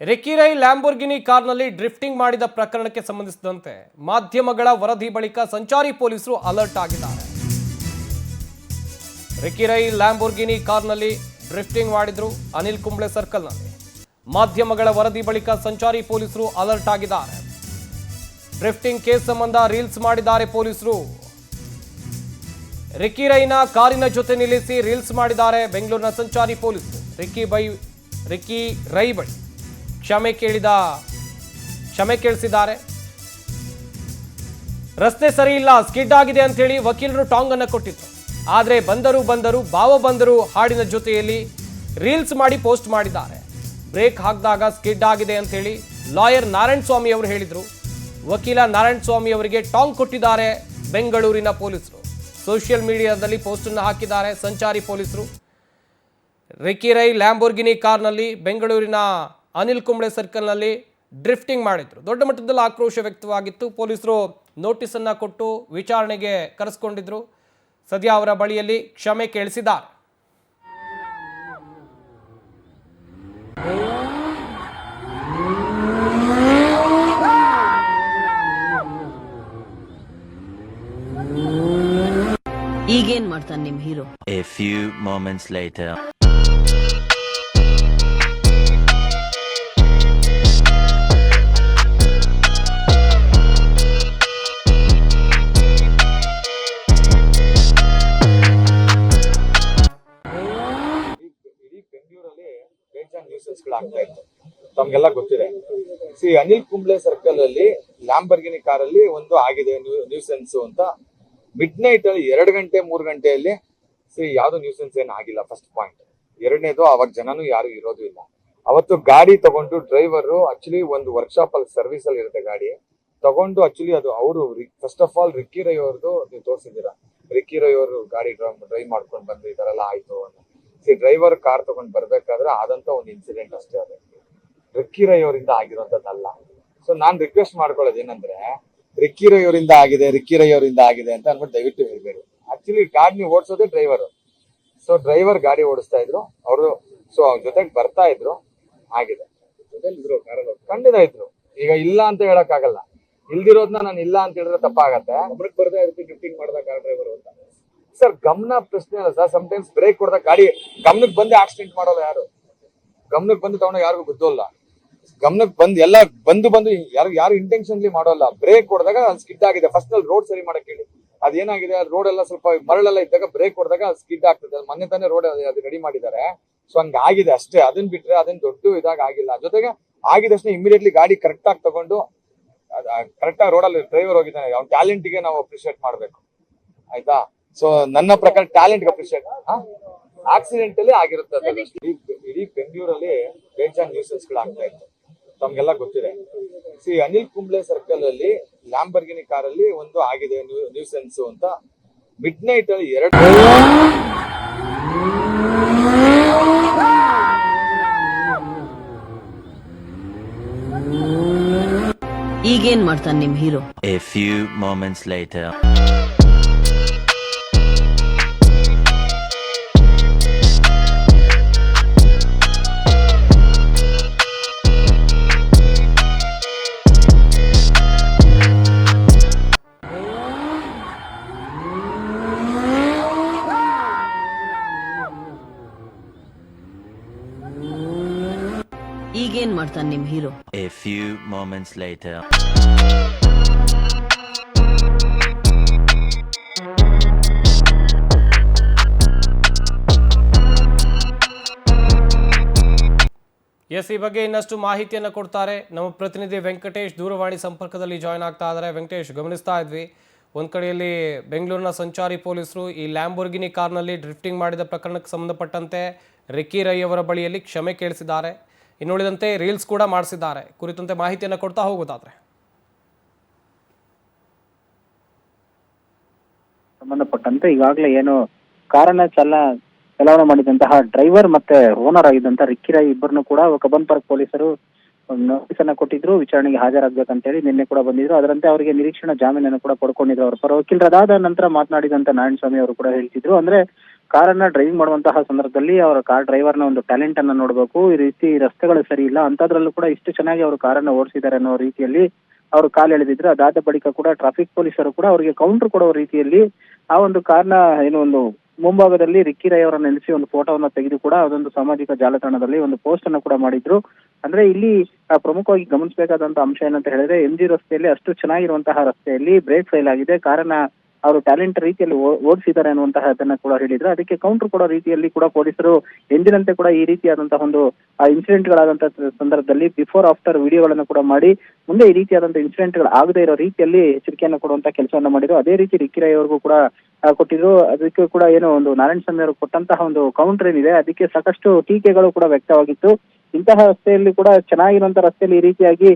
Ricky Rai Lamborghini ಕಾರ್ನಲ್ಲಿ drifting ಮಾಡಿದ ಪ್ರಕರಣಕ್ಕೆ ಸಂಬಂಧಿಸಿದಂತೆ ಮಾಧ್ಯಮಗಳ ವರದಿ ಬಳಿಕ ಸಂಚಾರಿ ಪೊಲೀಸರು ಅಲರ್ಟ್ ಆಗಿದ್ದಾರೆ. ರಿಕ್ಕಿ ರೈ ಲ್ಯಾಂಬೋರ್ಗಿನಿ ಕಾರ್ನಲ್ಲಿ ಡ್ರಿಫ್ಟಿಂಗ್ ಮಾಡಿದ್ರು ಅನಿಲ್ ಕುಂಬ್ಳೆ ಸರ್ಕಲ್ನಲ್ಲಿ. ಮಾಧ್ಯಮಗಳ ವರದಿ ಬಳಿಕ ಸಂಚಾರಿ ಪೊಲೀಸರು ಅಲರ್ಟ್ ಆಗಿದ್ದಾರೆ. ಡ್ರಿಫ್ಟಿಂಗ್ ಕೇಸ್ ಸಂಬಂಧ ರೀಲ್ಸ್ ಮಾಡಿದ್ದಾರೆ ಪೊಲೀಸರು. ರಿಕ್ಕಿ ರೈನ ಕಾರಿನ ಜೊತೆ ನಿಲ್ಲಿಸಿ ರೀಲ್ಸ್ ಮಾಡಿದ್ದಾರೆ ಬೆಂಗಳೂರಿನ ಸಂಚಾರಿ ಪೊಲೀಸರು. ರಿಕ್ಕಿ ರೈ ಬಳಿ ಕ್ಷಮೆ ಕೇಳಿಸಿದ್ದಾರೆ. ರಸ್ತೆ ಸರಿ ಇಲ್ಲ, ಸ್ಕಿಡ್ ಆಗಿದೆ ಅಂತ ಹೇಳಿ ವಕೀಲರು ಟಾಂಗ್ ಅನ್ನು ಕೊಟ್ಟಿದ್ರು. ಆದರೆ ಬಂದರು ಬಾವ ಬಂದರು ಹಾಡಿನ ಜೊತೆಯಲ್ಲಿ ರೀಲ್ಸ್ ಮಾಡಿ ಪೋಸ್ಟ್ ಮಾಡಿದ್ದಾರೆ. ಬ್ರೇಕ್ ಹಾಕಿದಾಗ ಸ್ಕಿಡ್ ಆಗಿದೆ ಅಂತ ಹೇಳಿ ಲಾಯರ್ ನಾರಾಯಣ ಸ್ವಾಮಿ ಅವರು ಹೇಳಿದ್ರು. ವಕೀಲ ನಾರಾಯಣ ಸ್ವಾಮಿ ಅವರಿಗೆ ಟಾಂಗ್ ಕೊಟ್ಟಿದ್ದಾರೆ ಬೆಂಗಳೂರಿನ ಪೊಲೀಸರು. ಸೋಷಿಯಲ್ ಮೀಡಿಯಾದಲ್ಲಿ ಪೋಸ್ಟ್ ಅನ್ನು ಹಾಕಿದ್ದಾರೆ ಸಂಚಾರಿ ಪೊಲೀಸರು. ರಿಕ್ಕಿ ರೈ ಲ್ಯಾಂಬೋರ್ಗಿನಿ ಕಾರ್ನಲ್ಲಿ ಬೆಂಗಳೂರಿನ ಅನಿಲ್ ಕುಂಬ್ಳೆ ಸರ್ಕಲ್ನಲ್ಲಿ ಡ್ರಿಫ್ಟಿಂಗ್ ಮಾಡಿದ್ರು. ದೊಡ್ಡ ಮಟ್ಟದಲ್ಲಿ ಆಕ್ರೋಶ ವ್ಯಕ್ತವಾಗಿತ್ತು. ಪೊಲೀಸರು ನೋಟಿಸ್ ಅನ್ನ ಕೊಟ್ಟು ವಿಚಾರಣೆಗೆ ಕರೆಸಿಕೊಂಡಿದ್ರು. ಸದ್ಯ ಅವರ ಬಳಿಯಲ್ಲಿ ಕ್ಷಮೆ ಕೇಳಿಸಿದ್ದಾರೆ. ಈಗೇನ್ ಮಾಡ್ತಾನೆ ನಿಮ್ hero? A few moments later. ಬೆಂಗಳೂರಲ್ಲಿ ಬೇಜಾನ್ ನ್ಯೂಸೆನ್ಸ್ಗಳು ಆಗ್ತಾ ಇತ್ತು, ತಮ್ಗೆಲ್ಲ ಗೊತ್ತಿದೆ. ಅನಿಲ್ ಕುಂಬ್ಳೆ ಸರ್ಕಲ್ ಅಲ್ಲಿ ಲ್ಯಾಂಬರ್ಗಿನಿ ಕಾರಲ್ಲಿ ಒಂದು ಆಗಿದೆ ನ್ಯೂಸೆನ್ಸ್ ಅಂತ. ಮಿಡ್ ನೈಟ್ ಅಲ್ಲಿ 2 ಗಂಟೆ 3 ಗಂಟೆಯಲ್ಲಿ ಯಾವ್ದು ನ್ಯೂಸೆನ್ಸ್ ಏನು ಆಗಿಲ್ಲ. First point. ಎರಡನೇದು, ಅವಾಗ ಜನನು ಯಾರು ಇರೋದು ಇಲ್ಲ. ಅವತ್ತು ಗಾಡಿ ತಗೊಂಡು ಡ್ರೈವರ್ ಆಕ್ಚುಲಿ ಒಂದು ವರ್ಕ್ಶಾಪ್ ಅಲ್ಲಿ ಸರ್ವಿಸ್ ಅಲ್ಲಿ ಇರುತ್ತೆ ಗಾಡಿ ತಗೊಂಡು. ಆಕ್ಚುಲಿ ಅದು ಅವರು first of all Ricky Rai ಅವ್ರದ್ದು ನೀವು ತೋರಿಸಿದ್ದೀರಾ. ರಿಕ್ಕಿ ರೈ ಅವರು ಗಾಡಿ ಡ್ರೈವ್ ಮಾಡ್ಕೊಂಡು ಬಂದು ಈ ತರ ಎಲ್ಲ ಆಯ್ತು ಅಂತ. ಡ್ರೈವರ್ ಕಾರ್ ತಗೊಂಡು ಬರ್ಬೇಕಾದ್ರೆ ಆದಂತ ಒಂದು ಇನ್ಸಿಡೆಂಟ್ ಅಷ್ಟೇ. ಅದು ರಿಕ್ಕಿ ರೈ ಅವರಿಂದ ಆಗಿರೋಂಥದ್ದಲ್ಲ. ಸೊ ನಾನ್ ರಿಕ್ವೆಸ್ಟ್ ಮಾಡ್ಕೊಳ್ಳೋದು ಏನಂದ್ರೆ, ರಿಕ್ಕಿ ರೈ ಅವರಿಂದ ಆಗಿದೆ ಅಂತ ಅನ್ಬಿಟ್ಟು ದಯವಿಟ್ಟು ಹೇಳ್ಬೇಡಿ. ಆಕ್ಚುಲಿ ಗಾಡಿ ಓಡಿಸೋದೇ ಡ್ರೈವರ್. ಸೊ ಡ್ರೈವರ್ ಗಾಡಿ ಓಡಿಸ್ತಾ ಇದ್ರು ಅವರು. ಸೊ ಅವ್ರ ಜೊತೆಗೆ ಬರ್ತಾ ಇದ್ರು, ಆಗಿದೆ. ಜೊತೆಲಿದ್ರು, ಕಾರಲ್ಲಿ ಖಂಡಿತ ಇದ್ರು. ಈಗ ಇಲ್ಲ ಅಂತ ಹೇಳಕ್ ಆಗಲ್ಲ. ಇಲ್ದಿರೋದ್ನ ನಾನು ಇಲ್ಲ ಅಂತ ಹೇಳಿದ್ರೆ ತಪ್ಪಾಗತ್ತೆ. ಗಮನಕ್ಕೆ ಬರ್ತಾ ಇರ್ತೀವಿ ಡ್ರಿಫ್ಟಿಂಗ್ ಮಾಡಿದ ಕಾರ್ ಡ್ರೈವರ್ ಅಂತ. ಸರ್ ಗಮನ ಪ್ರಶ್ನೆ ಅಲ್ಲ ಸರ್. ಸಮ್ಟೈಮ್ಸ್ ಬ್ರೇಕ್ ಹೊಡೆದಾಗ ಗಾಡಿ ಗಮನಕ್ಕೆ ಬಂದು ಆಕ್ಸಿಡೆಂಟ್ ಮಾಡೋಲ್ಲ ಯಾರು. ಗಮನಕ್ಕೆ ಬಂದು ತಗೊಂಡ ಯಾರಿಗೂ ಗೊತ್ತಲ್ಲ. ಗಮನಕ್ಕೆ ಬಂದು ಎಲ್ಲ ಬಂದು ಯಾರು ಇಂಟೆನ್ಷನ್ಲಿ ಮಾಡೋಲ್ಲ. ಬ್ರೇಕ್ ಹೊಡೆದಾಗ ಅದು ಸ್ಕಿಡ್ ಆಗಿದೆ. ಫಸ್ಟ್ ಅಲ್ಲಿ ರೋಡ್ ಸರಿ ಮಾಡಕ್ ಹೇಳಿ. ಅದೇನಾಗಿದೆ, ಅದು ರೋಡ್ ಎಲ್ಲ ಸ್ವಲ್ಪ ಮರಳೆಲ್ಲ ಇದ್ದಾಗ ಬ್ರೇಕ್ ಹೊಡೆದಾಗ ಸ್ಕಿಡ್ ಆಗ್ತದೆ. ಅದು ಮೊನ್ನೆ ತಾನೇ ರೋಡ್ ಅದು ರೆಡಿ ಮಾಡಿದ್ದಾರೆ. ಸೊ ಹಂಗಾಗಿದೆ ಅಷ್ಟೇ. ಅದನ್ನ ಬಿಟ್ರೆ ಅದೇನ್ ದೊಡ್ಡ ಇದಾಗ ಆಗಿಲ್ಲ. ಜೊತೆಗೆ ಆಗಿದಷ್ಟೇ ಇಮಿಡಿಯೇಟ್ಲಿ ಗಾಡಿ ಕರೆಕ್ಟ್ ಆಗಿ ತಗೊಂಡು ಕರೆಕ್ಟ್ ಆಗಿ ರೋಡಲ್ಲಿ ಡ್ರೈವರ್ ಹೋಗಿದ್ದಾನೆ. ಅವ್ನ ಟ್ಯಾಲೆಂಟ್ಗೆ ನಾವು ಅಪ್ರಿಶಿಯೇಟ್ ಮಾಡ್ಬೇಕು, ಆಯ್ತಾ. ಸೊ ನನ್ನ ಪ್ರಕಾರ ಟ್ಯಾಲೆಂಟ್ ಅಪ್ರಿಶಿಯೇಟ್. ಆಕ್ಸಿಡೆಂಟ್ ಅಲ್ಲಿ ಆಗಿರುತ್ತೆ. ಇಡೀ ಬೆಂಗಳೂರಲ್ಲಿ ಬೇಜಾನ್ ನ್ಯೂಸೆನ್ಸ್ಗಳು ಆಗ್ತಾ ಇತ್ತು, ತಮ್ಗೆಲ್ಲ ಗೊತ್ತಿದೆ. ಅನಿಲ್ ಕುಂಬ್ಳೆ ಸರ್ಕಲ್ ಅಲ್ಲಿ ಲ್ಯಾಂಬರ್ಗಿನಿ ಕಾರಲ್ಲಿ ಒಂದು ಆಗಿದೆ ನ್ಯೂಸೆನ್ಸ್ ಅಂತ. ಮಿಡ್ ನೈಟ್ ಅಲ್ಲಿ 2 ಈಗೇನ್ ಮಾಡ್ತಾನೆ ನಿಮ್ hero? A few moments later. ಈಗೇನ್ ಮಾಡ್ತಾನೆ ನಿಮ್ hero? A few moments later. Yes, ಈ ಬಗ್ಗೆ ಇನ್ನಷ್ಟು ಮಾಹಿತಿಯನ್ನು ಕೊಡ್ತಾರೆ ನಮ್ಮ ಪ್ರತಿನಿಧಿ ವೆಂಕಟೇಶ್. ದೂರವಾಣಿ ಸಂಪರ್ಕದಲ್ಲಿ ಜಾಯ್ನ್ ಆಗ್ತಾ ಇದ್ದಾರೆ. ವೆಂಕಟೇಶ್, ಗಮನಿಸ್ತಾ ಇದ್ವಿ ಒಂದು ಕಡೆಯಲ್ಲಿ ಬೆಂಗಳೂರಿನ ಸಂಚಾರಿ ಪೊಲೀಸರು ಈ ಲ್ಯಾಂಬೋರ್ಗಿನಿ ಕಾರ್ನಲ್ಲಿ ಡ್ರಿಫ್ಟಿಂಗ್ ಮಾಡಿದ ಪ್ರಕರಣಕ್ಕೆ ಸಂಬಂಧಪಟ್ಟಂತೆ ರಿಕ್ಕಿ ರೈ ಅವರ ಬಳಿಯಲ್ಲಿ ಕ್ಷಮೆ ಕೇಳಿಸಿದ್ದಾರೆ. ಇನ್ನುಳಿದಂತೆ ರೀಲ್ಸ್ ಕೂಡ ಮಾಡಿಸಿದ್ದಾರೆ. ಕುರಿತಂತೆ ಮಾಹಿತಿಯನ್ನು ಕೊಡ್ತಾ ಹೋಗೋದಾದ್ರೆ ಸಂಬಂಧಪಟ್ಟಂತೆ ಈಗಾಗಲೇ ಏನು ಕಾರನ್ನ ಚಲಾವಣೆ ಮಾಡಿದಂತಹ ಡ್ರೈವರ್ ಮತ್ತೆ ಓನರ್ ಆಗಿದ್ದಂತ ರಿಕ್ಕಿ ರೈ ಇಬ್ಬರನ್ನು ಕೂಡ ಕಬ್ಬನ್ ಪಾರ್ಕ್ ಪೊಲೀಸರು ನೋಟಿಸ್ ಅನ್ನ ಕೊಟ್ಟಿದ್ರು. ವಿಚಾರಣೆಗೆ ಹಾಜರಾಗಬೇಕಂತ ಹೇಳಿ ನಿನ್ನೆ ಕೂಡ ಬಂದಿದ್ರು. ಅದರಂತೆ ಅವರಿಗೆ ನಿರೀಕ್ಷಣಾ ಜಾಮೀನನ್ನು ಕೂಡ ಪಡ್ಕೊಂಡಿದ್ರು. ಅವರ ಪರ ವಕೀಲರಾದ ನಂತರ ಮಾತನಾಡಿದಂತ ನಾರಾಯಣ ಸ್ವಾಮಿ ಅವರು ಕೂಡ ಹೇಳ್ತಿದ್ರು, ಅಂದ್ರೆ ಕಾರನ್ನ ಡ್ರೈವಿಂಗ್ ಮಾಡುವಂತಹ ಸಂದರ್ಭದಲ್ಲಿ ಅವರ ಕಾರ್ ಡ್ರೈವರ್ನ ಒಂದು ಟ್ಯಾಲೆಂಟ್ ಅನ್ನ ನೋಡಬೇಕು. ಈ ರೀತಿ ರಸ್ತೆಗಳು ಸರಿ ಇಲ್ಲ ಅಂತದ್ರಲ್ಲೂ ಕೂಡ ಇಷ್ಟು ಚೆನ್ನಾಗಿ ಅವರು ಕಾರನ್ನ ಓಡಿಸಿದ್ದಾರೆ ಅನ್ನೋ ರೀತಿಯಲ್ಲಿ ಅವರು ಕಾಲ್ ಎಳೆದಿದ್ರು. ಅದಾದ ಬಳಿಕ ಕೂಡ ಟ್ರಾಫಿಕ್ ಪೊಲೀಸರು ಕೂಡ ಅವರಿಗೆ ಕೌಂಟರ್ ಕೊಡೋ ರೀತಿಯಲ್ಲಿ ಆ ಒಂದು ಕಾರ್ನ ಏನು ಒಂದು ಮುಂಭಾಗದಲ್ಲಿ ರಿಕ್ಕಿ ರೈ ಅವರನ್ನ ನಿಲ್ಲಿಸಿ ಒಂದು ಫೋಟೋವನ್ನ ತೆಗೆದು ಕೂಡ ಅದೊಂದು ಸಾಮಾಜಿಕ ಜಾಲತಾಣದಲ್ಲಿ ಒಂದು ಪೋಸ್ಟ್ ಅನ್ನು ಕೂಡ ಮಾಡಿದ್ರು. ಅಂದ್ರೆ ಇಲ್ಲಿ ಪ್ರಮುಖವಾಗಿ ಗಮನಿಸಬೇಕಾದಂತ ಅಂಶ ಏನಂತ ಹೇಳಿದ್ರೆ MG ರಸ್ತೆಯಲ್ಲಿ ಅಷ್ಟು ಚೆನ್ನಾಗಿರುವಂತಹ ರಸ್ತೆಯಲ್ಲಿ ಬ್ರೇಕ್ ಫೇಲ್ ಆಗಿದೆ, ಕಾರನ್ನ ಅವರು ಟ್ಯಾಲೆಂಟ್ ರೀತಿಯಲ್ಲಿ ಓಡಿಸಿದ್ದಾರೆ ಅನ್ನುವಂತಹ ಅದನ್ನ ಕೂಡ ಹೇಳಿದ್ರು. ಅದಕ್ಕೆ ಕೌಂಟರ್ ಕೊಡೋ ರೀತಿಯಲ್ಲಿ ಕೂಡ ಪೊಲೀಸರು ಎಂದಿನಂತೆ ಕೂಡ ಈ ರೀತಿಯಾದಂತಹ ಒಂದು ಇನ್ಸಿಡೆಂಟ್ ಗಳಾದಂತಹ ಸಂದರ್ಭದಲ್ಲಿ ಬಿಫೋರ್ ಆಫ್ಟರ್ ವಿಡಿಯೋಗಳನ್ನು ಕೂಡ ಮಾಡಿ ಮುಂದೆ ಈ ರೀತಿಯಾದಂತಹ ಇನ್ಸಿಡೆಂಟ್ ಗಳು ಆಗದೇ ಇರೋ ರೀತಿಯಲ್ಲಿ ಎಚ್ಚರಿಕೆಯನ್ನು ಕೊಡುವಂತ ಕೆಲಸವನ್ನ ಮಾಡಿದ್ರು. ಅದೇ ರೀತಿ ರಿಕ್ಕಿ ರೈ ಅವ್ರಿಗೂ ಕೂಡ ಕೊಟ್ಟಿದ್ರು. ಅದಕ್ಕೆ ಕೂಡ ಏನೋ ಒಂದು ನಾರಾಯಣ ಸ್ವಾಮಿ ಅವರು ಕೊಟ್ಟಂತಹ ಒಂದು ಕೌಂಟರ್ ಏನಿದೆ ಅದಕ್ಕೆ ಸಾಕಷ್ಟು ಟೀಕೆಗಳು ಕೂಡ ವ್ಯಕ್ತವಾಗಿತ್ತು. ಇಂತಹ ರಸ್ತೆಯಲ್ಲಿ ಕೂಡ ಚೆನ್ನಾಗಿರುವಂತಹ ರಸ್ತೆಯಲ್ಲಿ ಈ ರೀತಿಯಾಗಿ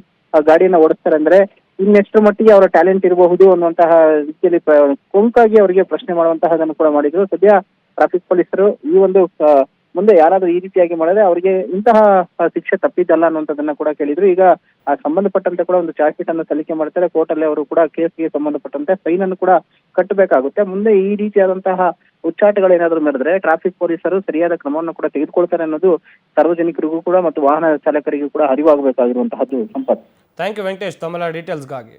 ಗಾಡಿಯನ್ನ ಓಡಿಸ್ತಾರೆ ಅಂದ್ರೆ ಇನ್ನೆಷ್ಟರ ಮಟ್ಟಿಗೆ ಅವರ ಟ್ಯಾಲೆಂಟ್ ಇರಬಹುದು ಅನ್ನುವಂತಹ ರೀತಿಯಲ್ಲಿ ಕೊಂಕಾಗಿ ಅವರಿಗೆ ಪ್ರಶ್ನೆ ಮಾಡುವಂತಹದನ್ನು ಕೂಡ ಮಾಡಿದ್ರು. ಸದ್ಯ ಟ್ರಾಫಿಕ್ ಪೊಲೀಸರು ಈ ಒಂದು ಮುಂದೆ ಯಾರಾದ್ರೂ ಈ ರೀತಿಯಾಗಿ ಮಾಡಿದ್ರೆ ಅವರಿಗೆ ಇಂತಹ ಶಿಕ್ಷೆ ತಪ್ಪಿದ್ದಲ್ಲ ಅನ್ನುವಂಥದ್ದನ್ನ ಕೂಡ ಕೇಳಿದ್ರು. ಈಗ ಸಂಬಂಧಪಟ್ಟಂತೆ ಕೂಡ ಒಂದು ಚಾರ್ಜ್ ಶೀಟ್ ಅನ್ನು ಸಲ್ಲಿಕೆ ಮಾಡ್ತಾರೆ. ಕೋರ್ಟ್ ಅಲ್ಲಿ ಅವರು ಕೂಡ ಕೇಸ್ಗೆ ಸಂಬಂಧಪಟ್ಟಂತೆ ಫೈನ್ ಅನ್ನು ಕೂಡ ಕಟ್ಟಬೇಕಾಗುತ್ತೆ. ಮುಂದೆ ಈ ರೀತಿಯಾದಂತಹ ಉಚ್ಚಾಟಗಳೇನಾದ್ರೂ ನಡೆದ್ರೆ ಟ್ರಾಫಿಕ್ ಪೊಲೀಸರು ಸರಿಯಾದ ಕ್ರಮವನ್ನು ಕೂಡ ತೆಗೆದುಕೊಳ್ತಾರೆ ಅನ್ನೋದು ಸಾರ್ವಜನಿಕರಿಗೂ ಕೂಡ ಮತ್ತು ವಾಹನ ಚಾಲಕರಿಗೂ ಕೂಡ ಅರಿವಾಗಬೇಕಾಗಿರುವಂತಹದ್ದು. ಸಂಪತ್. ಥ್ಯಾಂಕ್ ಯು ವೆಂಕಟೇಶ್ ತಮ್ಮೆಲ್ಲ ಡೀಟೇಲ್ಸ್ಗಾಗಿ.